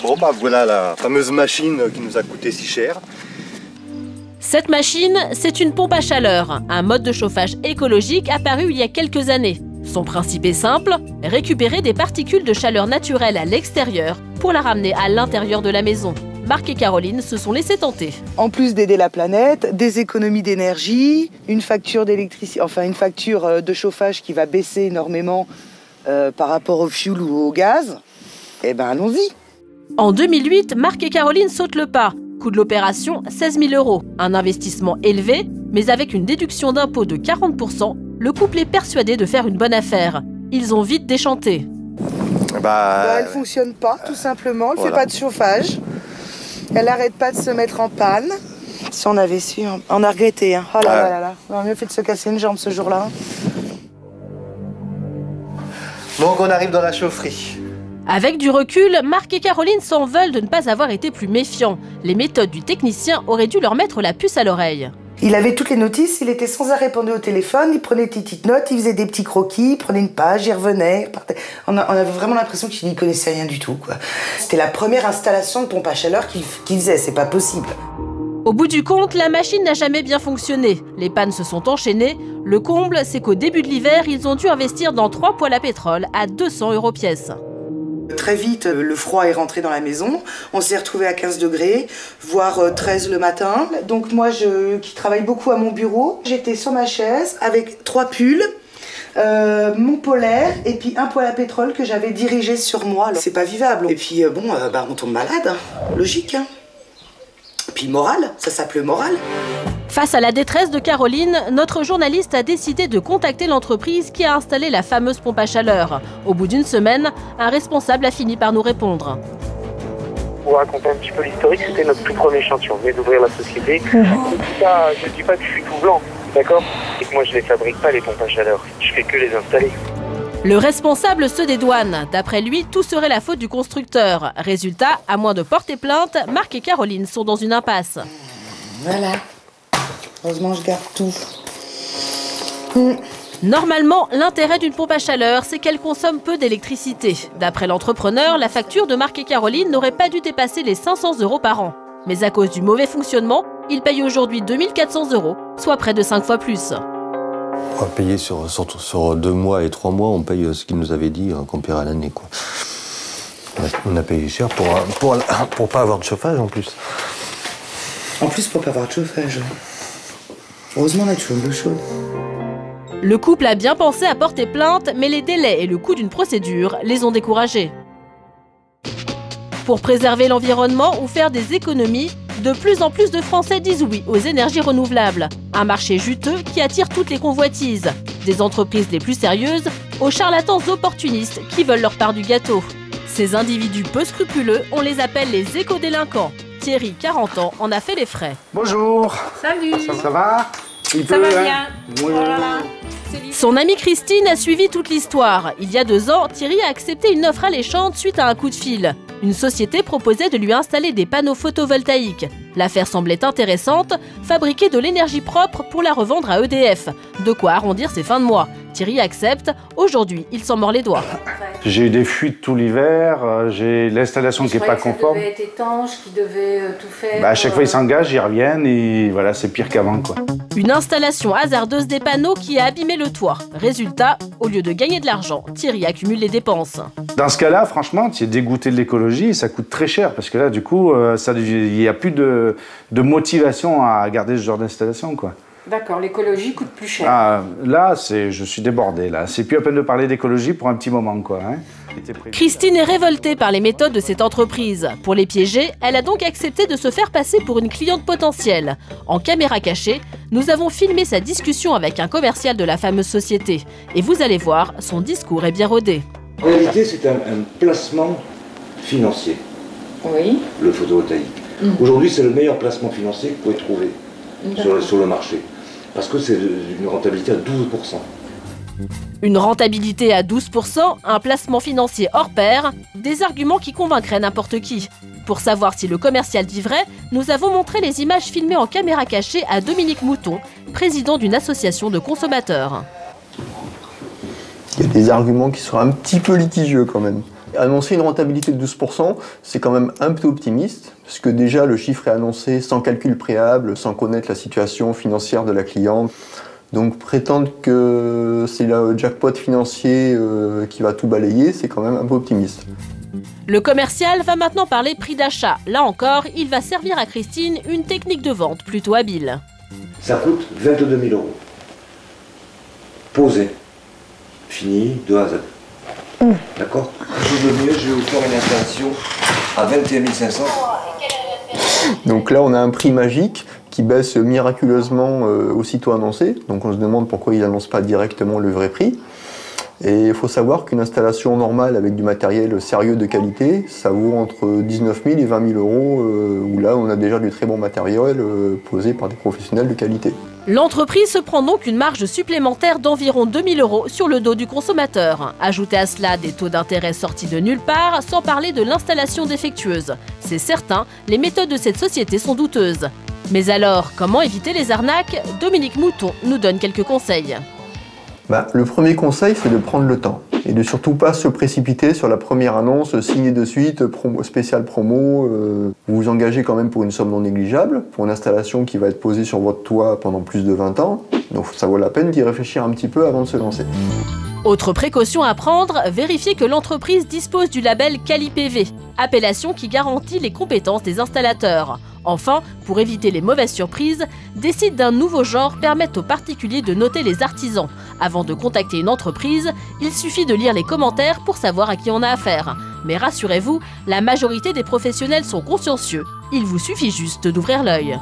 Bon bah voilà la fameuse machine qui nous a coûté si cher. Cette machine, c'est une pompe à chaleur, un mode de chauffage écologique apparu il y a quelques années. Son principe est simple, récupérer des particules de chaleur naturelle à l'extérieur pour la ramener à l'intérieur de la maison. Marc et Caroline se sont laissés tenter. En plus d'aider la planète, des économies d'énergie, une facture d'électricité, enfin une facture de chauffage qui va baisser énormément par rapport au fioul ou au gaz, eh ben allons-y. En 2008, Marc et Caroline sautent le pas. Coût de l'opération, 16 000 €. Un investissement élevé, mais avec une déduction d'impôt de 40 %, le couple est persuadé de faire une bonne affaire. Ils ont vite déchanté. Elle ne fonctionne pas, tout simplement. Elle ne fait pas de chauffage. Elle n'arrête pas de se mettre en panne. Si on avait su, on a regretté. Hein. Oh là là là. On aurait mieux fait de se casser une jambe ce jour-là. Donc on arrive dans la chaufferie. Avec du recul, Marc et Caroline s'en veulent de ne pas avoir été plus méfiants. Les méthodes du technicien auraient dû leur mettre la puce à l'oreille. Il avait toutes les notices, il était sans arrêt pendu au téléphone, il prenait des petites notes, il faisait des petits croquis, il prenait une page, il revenait. On avait vraiment l'impression qu'il n'y connaissait rien du tout, quoi. C'était la première installation de pompe à chaleur qu'il faisait, c'est pas possible. Au bout du compte, la machine n'a jamais bien fonctionné. Les pannes se sont enchaînées. Le comble, c'est qu'au début de l'hiver, ils ont dû investir dans 3 poêles à pétrole à 200 € pièce. Très vite, le froid est rentré dans la maison. On s'est retrouvé à 15 degrés, voire 13 le matin. Donc moi, qui travaille beaucoup à mon bureau, j'étais sur ma chaise avec 3 pulls, mon polaire et puis un poêle à pétrole que j'avais dirigé sur moi. C'est pas vivable. Et puis on tombe malade, hein. Logique. Hein. Puis moral, ça s'appelle le moral. Face à la détresse de Caroline, notre journaliste a décidé de contacter l'entreprise qui a installé la fameuse pompe à chaleur. Au bout d'une semaine, un responsable a fini par nous répondre. Pour raconter un petit peu l'historique, c'était notre tout premier échantillon. On venait d'ouvrir la société. Je ne dis pas que je suis tout blanc, d'accord? Et que moi je ne les fabrique pas les pompes à chaleur. Je fais que les installer. Le responsable se dédouane. D'après lui, tout serait la faute du constructeur. Résultat, à moins de porter plainte, Marc et Caroline sont dans une impasse. Voilà. Heureusement, je garde tout. Normalement, l'intérêt d'une pompe à chaleur, c'est qu'elle consomme peu d'électricité. D'après l'entrepreneur, la facture de Marc et Caroline n'aurait pas dû dépasser les 500 € par an. Mais à cause du mauvais fonctionnement, ils payent aujourd'hui 2 400 €, soit près de 5 fois plus. On va payer sur 2 mois et 3 mois, on paye ce qu'il nous avait dit qu'on paierait à l'année, quoi. On a payé cher pour pas avoir de chauffage en plus. En plus, pour pas avoir de chauffage. Heureusement, on a toujours de l'eau chaude. Le couple a bien pensé à porter plainte, mais les délais et le coût d'une procédure les ont découragés. Pour préserver l'environnement ou faire des économies, de plus en plus de Français disent oui aux énergies renouvelables. Un marché juteux qui attire toutes les convoitises. Des entreprises les plus sérieuses aux charlatans opportunistes qui veulent leur part du gâteau. Ces individus peu scrupuleux, on les appelle les éco-délinquants. Thierry, 40 ans, en a fait les frais. Bonjour. Salut. Ça va? Ça va bien. Oui. Oh là là. Son amie Christine a suivi toute l'histoire. Il y a 2 ans, Thierry a accepté une offre alléchante suite à un coup de fil. Une société proposait de lui installer des panneaux photovoltaïques. L'affaire semblait intéressante, fabriquer de l'énergie propre pour la revendre à EDF. De quoi arrondir ses fins de mois. Thierry accepte. Aujourd'hui, il s'en mord les doigts. J'ai eu des fuites tout l'hiver, j'ai l'installation qui n'est pas conforme. Ça devait être étanche, qui devait tout faire. À chaque fois, ils s'engagent, ils reviennent et voilà, c'est pire qu'avant, quoi. Une installation hasardeuse des panneaux qui a abîmé le toit. Résultat, au lieu de gagner de l'argent, Thierry accumule les dépenses. Dans ce cas-là, franchement, tu es dégoûté de l'écologie et ça coûte très cher parce que là, du coup, il n'y a plus de motivation à garder ce genre d'installation, quoi. D'accord, l'écologie coûte plus cher. Là, je suis débordé, là. C'est plus à peine de parler d'écologie pour un petit moment, quoi. Hein. Christine est révoltée par les méthodes de cette entreprise. Pour les piéger, elle a donc accepté de se faire passer pour une cliente potentielle. En caméra cachée, nous avons filmé sa discussion avec un commercial de la fameuse société. Et vous allez voir, son discours est bien rodé. En réalité, c'est un placement financier. Oui. Le photovoltaïque. Aujourd'hui, c'est le meilleur placement financier que vous pouvez trouver sur le marché. Parce que c'est une rentabilité à 12%. Une rentabilité à 12%, un placement financier hors pair, des arguments qui convaincraient n'importe qui. Pour savoir si le commercial dit vrai, nous avons montré les images filmées en caméra cachée à Dominique Mouton, président d'une association de consommateurs. Il y a des arguments qui sont un petit peu litigieux quand même. Annoncer une rentabilité de 12%, c'est quand même un peu optimiste, parce que déjà le chiffre est annoncé sans calcul préalable, sans connaître la situation financière de la cliente. Donc prétendre que c'est le jackpot financier qui va tout balayer, c'est quand même un peu optimiste. Le commercial va maintenant parler prix d'achat. Là encore, il va servir à Christine une technique de vente plutôt habile. Ça coûte 22 000 €. Posé. Fini, de A à Z. D'accord. Quelque chose de mieux, je vais vous faire une installation à 21 500. Donc là, on a un prix magique qui baisse miraculeusement aussitôt annoncé. Donc on se demande pourquoi ils n'annoncent pas directement le vrai prix. Et il faut savoir qu'une installation normale avec du matériel sérieux de qualité, ça vaut entre 19 000 et 20 000 €, où là on a déjà du très bon matériel posé par des professionnels de qualité. L'entreprise se prend donc une marge supplémentaire d'environ 2 000 € sur le dos du consommateur. Ajoutez à cela des taux d'intérêt sortis de nulle part, sans parler de l'installation défectueuse. C'est certain, les méthodes de cette société sont douteuses. Mais alors, comment éviter les arnaques? Dominique Mouton nous donne quelques conseils. Le premier conseil, c'est de prendre le temps et de surtout pas se précipiter sur la première annonce, signer de suite, spécial promo. Vous vous engagez quand même pour une somme non négligeable, pour une installation qui va être posée sur votre toit pendant plus de 20 ans. Donc ça vaut la peine d'y réfléchir un petit peu avant de se lancer. Autre précaution à prendre, vérifiez que l'entreprise dispose du label Quali-PV, appellation qui garantit les compétences des installateurs. Enfin, pour éviter les mauvaises surprises, des sites d'un nouveau genre permettent aux particuliers de noter les artisans. Avant de contacter une entreprise, il suffit de lire les commentaires pour savoir à qui on a affaire. Mais rassurez-vous, la majorité des professionnels sont consciencieux. Il vous suffit juste d'ouvrir l'œil.